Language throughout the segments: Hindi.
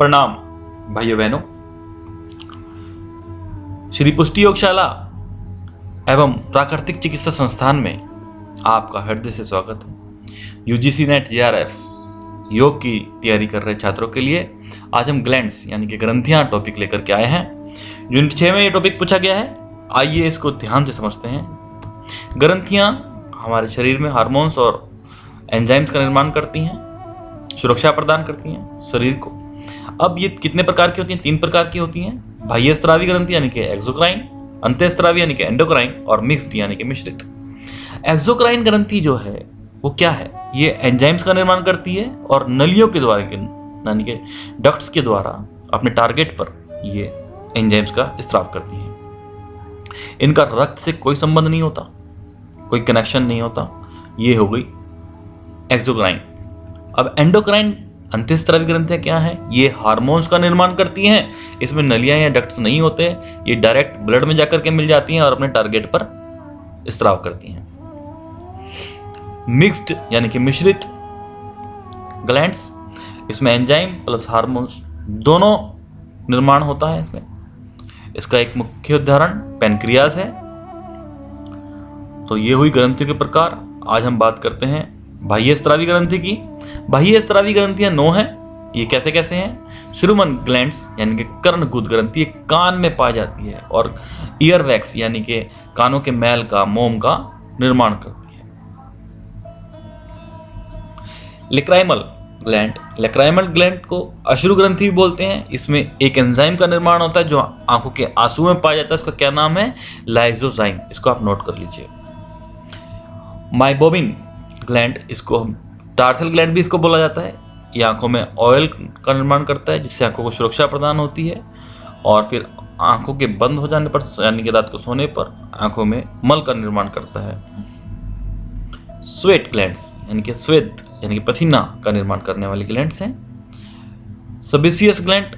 प्रणाम भाइयों बहनों। श्री पुष्टि योगशाला एवं प्राकृतिक चिकित्सा संस्थान में आपका हृदय से स्वागत है। यूजीसी नेट जेआरएफ योग की तैयारी कर रहे छात्रों के लिए आज हम ग्लैंड्स यानी कि ग्रंथियां टॉपिक लेकर के आए हैं। यूनिट 6 में ये टॉपिक पूछा गया है, आइए इसको ध्यान से समझते हैं। ग्रंथियां हमारे शरीर में हार्मोन्स और एंजाइम्स का निर्माण करती हैं, सुरक्षा प्रदान करती हैं शरीर को। अब ये कितने प्रकार की होती हैं? 3 प्रकार की होती हैं। बाह्य स्रावी ग्रंथि यानी कि एक्सोक्राइन, अंतःस्रावी यानी कि एंडोक्राइन और मिक्स्ड यानी कि मिश्रित। एक्सोक्राइन ग्रंथि जो है वो क्या है? ये एंजाइम्स का निर्माण करती है और नलियों के द्वारा यानी कि डक्ट्स के द्वारा अपने टारगेट पर ये एंजाइम्स का स्राव करती है। इनका रक्त से कोई संबंध नहीं होता, कोई कनेक्शन नहीं होता। ये हो गई एक्सोक्राइन। अब एंडोक्राइन अंतःस्रावी ग्रंथियां क्या है? ये हार्मोन्स का निर्माण करती हैं। इसमें नलियां या डक्ट्स नहीं होते, ये डायरेक्ट ब्लड में जाकर के मिल जाती हैं और अपने टारगेट पर स्राव करती हैं। मिक्स्ड यानी कि मिश्रित ग्लैंड्स, इसमें एंजाइम प्लस हार्मोन्स दोनों निर्माण होता है। इसमें इसका एक मुख्य उदाहरण पैनक्रियास है। तो ये हुई ग्रंथियों के प्रकार। आज हम बात करते हैं बाह्य स्रावी ग्रंथि की। बाह्य स्रावी ग्रंथियां 9 हैं। ये कैसे कैसे हैं? श्रुमन ग्लैंड्स यानी कि कर्णगुद ग्रंथि कान में पाई जाती है और ईयर वैक्स यानी कि कानों के मैल का, मोम का निर्माण करती है। लेक्राइमल ग्लैंड, लेक्राइमल ग्लैंड को अश्रु ग्रंथि भी बोलते हैं। इसमें एक एंजाइम का निर्माण होता है जो आंखों के आंसू में पाया जाता है। इसका क्या नाम है? लाइजोजाइम। इसको आप नोट कर लीजिए। माइबोमिन ग्लैंड, इसको हम टार्सल ग्लैंड भी इसको बोला जाता है। ये आंखों में ऑयल का निर्माण करता है जिससे आंखों को सुरक्षा प्रदान होती है और फिर आंखों के बंद हो जाने पर यानी कि रात को सोने पर आंखों में मल का निर्माण करता है। स्वेट ग्लैंड्स यानी कि स्वेद यानी कि पसीना का निर्माण करने वाली ग्लैंड्स हैं। सेबेसियस ग्लैंड,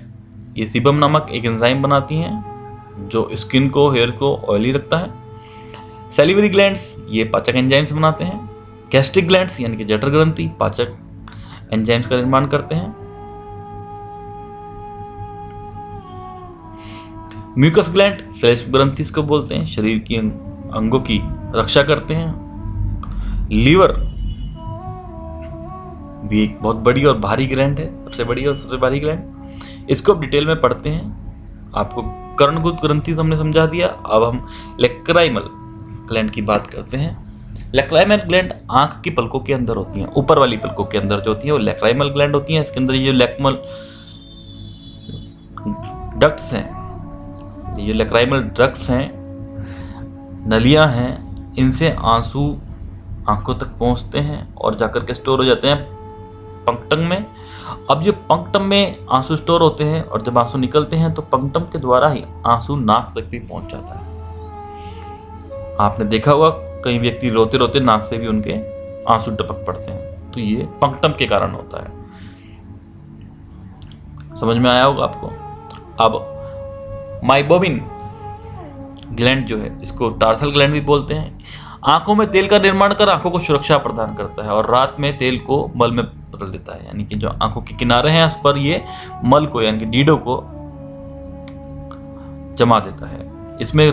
ये सीबम नामक एक एंजाइम बनाती हैं जो स्किन को, हेयर को ऑयली रखता है। सैलिवरी ग्लैंड्स, ये पाचक एंजाइम्स बनाते हैं। गैस्ट्रिक ग्लैंड्स यानी कि जठर ग्रंथि पाचक एंजाइम्स का निर्माण करते हैं। म्यूकस ग्लैंड, श्लेष्म ग्रंथि इसको बोलते हैं, शरीर की अंगों की रक्षा करते हैं। लीवर भी एक बहुत बड़ी और भारी ग्लैंड है, सबसे बड़ी और सबसे भारी ग्लैंड। इसको अब डिटेल में पढ़ते हैं। आपको कर्णगुद ग्रंथि हमने समझा दिया। अब हम लेक्राइमल ग्लैंड की बात करते हैं। लेक्राइमल ग्लैंड आंख की पलकों के अंदर होती हैं, ऊपर वाली पलकों के अंदर जो होती है वो लेक्राइमल ग्लैंड होती हैं। इसके अंदर ये लेक्मल डक्ट्स हैं, ये लेक्राइमल डक्ट्स हैं, नलियां हैं। इनसे आंसू आंखों तक पहुंचते हैं और जाकर के स्टोर हो जाते हैं पंक्टम में। अब ये पंक्टम में आंसू स्टोर होते हैं और जब आंसू निकलते हैं तो पंक्टम के द्वारा ही आंसू नाक तक भी पहुंच जाता है। आपने देखा होगा कई व्यक्ति रोते रोते नाक से भी उनके आंसू टपक पड़ते हैं, तो ये पंक्टम के कारण होता है। समझ में आया होगा आपको। अब माइबोमिन ग्लैंड जो है इसको टार्सल ग्लैंड भी बोलते हैं। आंखों में तेल का निर्माण कर आंखों को सुरक्षा प्रदान करता है और रात में तेल को मल में बदल देता है, यानी कि जो आंखों के किनारे हैं उस पर ये मल को यानी कि डीडो को जमा देता है। इसमें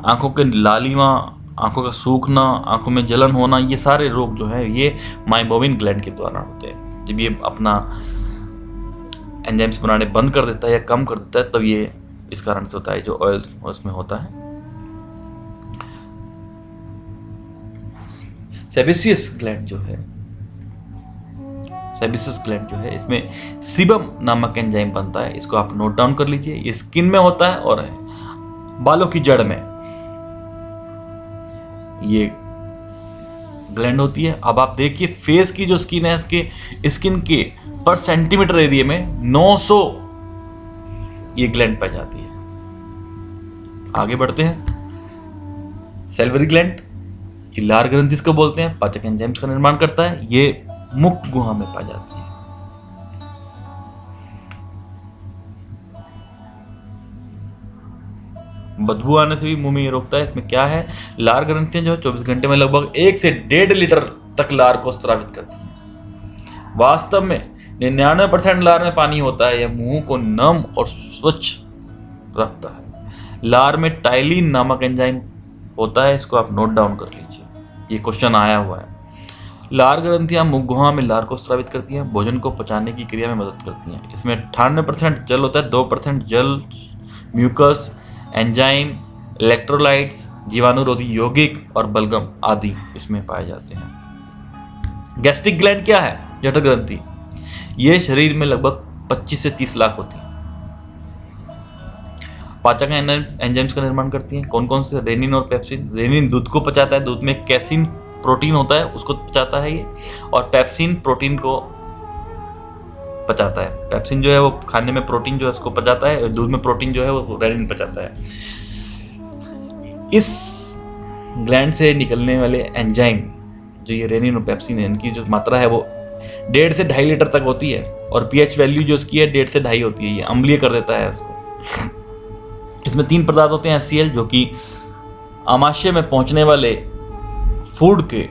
आंखों के लालिमा, आंखों का सूखना, आंखों में जलन होना, ये सारे रोग जो है ये माइबोमिन ग्लैंड के द्वारा होते हैं। जब ये अपना एंजाइम्स बनाने बंद कर देता है या कम कर देता है तब ये इस कारण से होता है जो ऑयल उसमें होता है। सेबेसियस ग्लैंड जो है, सेबेसियस ग्लैंड जो है इसमें सीबम नामक एंजाइम बनता है। इसको आप नोट डाउन कर लीजिए। ये स्किन में होता है और बालों की जड़ में ये ग्लैंड होती है। अब आप देखिए फेस की जो स्किन है, इसके स्किन के पर सेंटीमीटर एरिया में 900 ये ग्लैंड पाई जाती है। आगे बढ़ते हैं। सैलिवरी ग्लैंड, ये लार ग्रंथि इसको बोलते हैं, पाचक एंजाइम्स का निर्माण करता है। ये मुख गुहा में पाई जाती है। बदबू आने से भी मुंह में ये रोकता है। इसमें क्या है? लार ग्रंथियां जो है 24 घंटे में लगभग 1 से 1.5 लीटर तक लार को स्रावित करती हैं। वास्तव में 99% लार में पानी होता है। यह मुंह को नम और स्वच्छ रखता है। लार में टाइलिन नामक एंजाइम होता है, इसको आप नोट डाउन कर लीजिए, ये क्वेश्चन आया हुआ है। लार ग्रंथियां मुख गुहा में लार को स्रावित करती हैं, भोजन को पचाने की क्रिया में मदद करती हैं। इसमें 98% जल होता है, 2% जल, म्यूकस, एंजाइम, इलेक्ट्रोलाइट्स, जीवाणुरोधी यौगिक और बलगम आदि इसमें पाए जाते हैं। गैस्ट्रिक ग्लैंड क्या है? जठर ग्रंथि। ये शरीर में लगभग 25 से 30 लाख होती है। पाचक एंजाइम्स का निर्माण करती हैं। कौन कौन से? रेनिन और पेप्सिन। रेनिन दूध को पचाता है, दूध में कैसिन प्रोटीन होता है, उसको पचाता है ये, और पेप्सिन प्रोटीन को पचाता है। पेप्सिन जो है वो खाने में प्रोटीन जो है उसको पचाता है, और दूध में प्रोटीन जो है वो रेनिन पचाता है। इस ग्लैंड से निकलने वाले एंजाइम जो ये रेनिन और पेप्सिन है, इनकी जो मात्रा है वो 1.5 से 2.5 लीटर तक होती है, और पीएच वैल्यू जो उसकी है 1.5 से 2.5 होती है। ये अम्लीय कर देता है उसको। इसमें 3 पदार्थ होते हैं, HCl जो कि आमाशय में पहुंचने वाले फूड के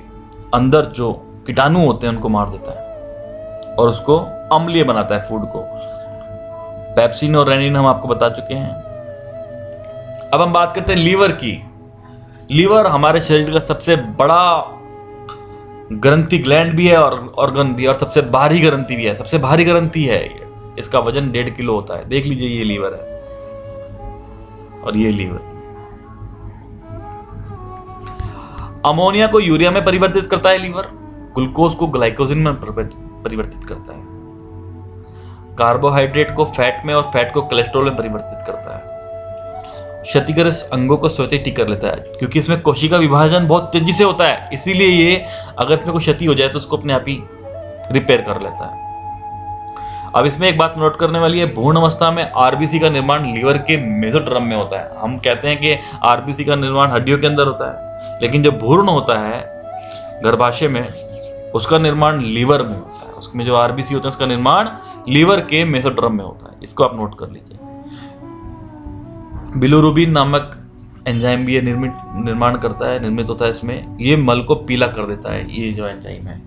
अंदर जो कीटाणु होते हैं उनको मार देता है और उसको अम्लीय बनाता है फूड को। पेप्सिन और रेनिन हम आपको बता चुके हैं। अब हम बात करते हैं लीवर की। लीवर हमारे शरीर का सबसे बड़ा ग्रंथि ग्लैंड भी है और ऑर्गन भी है, और सबसे भारी ग्रंथि भी है। सबसे भारी ग्रंथि है, इसका वजन 1.5 किलो होता है। देख लीजिए, ये लीवर है और ये लीवर। अमोनिया को यूरिया में परिवर्तित करता है लीवर। ग्लूकोज को ग्लाइकोजन में परिवर्तित करता है। कार्बोहाइड्रेट को फैट में और फैट को कोलेस्ट्रॉल में परिवर्तित करता है। क्षतिग्रस्त अंगों को स्वतः ठीक कर लेता है, क्योंकि इसमें कोशिका विभाजन बहुत तेजी से होता है, इसीलिए ये अगर इसमें कोई क्षति हो जाए तो उसको अपने आप ही रिपेयर कर लेता है। अब इसमें एक बात नोट करने वाली है, भ्रूण अवस्था में आरबीसी का निर्माण लीवर के मेसोड्रम में होता है। हम कहते हैं कि आरबीसी का निर्माण हड्डियों के अंदर होता है, लेकिन जो भ्रूण होता है गर्भाशय में, उसका निर्माण लीवर में होता है। उसमें जो आरबीसी होता है उसका निर्माण लीवर के मेसोड्रम में होता है। इसको आप नोट कर लीजिए। बिलिरुबिन नामक एंजाइम भी ये निर्माण करता है, निर्मित होता है इसमें। ये मल को पीला कर देता है, ये जो एंजाइम है।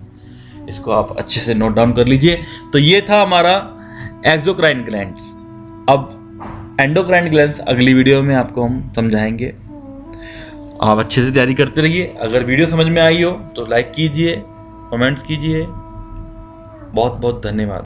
इसको आप अच्छे से नोट डाउन कर लीजिए। तो ये था हमारा एक्सोक्राइन ग्लैंड्स। अब एंडोक्राइन ग्लैंड्स अगली वीडियो में आपको हम समझाएंगे। आप अच्छे से तैयारी करते रहिए। अगर वीडियो समझ में आई हो तो लाइक कीजिए, कमेंट्स कीजिए। बहुत बहुत धन्यवाद।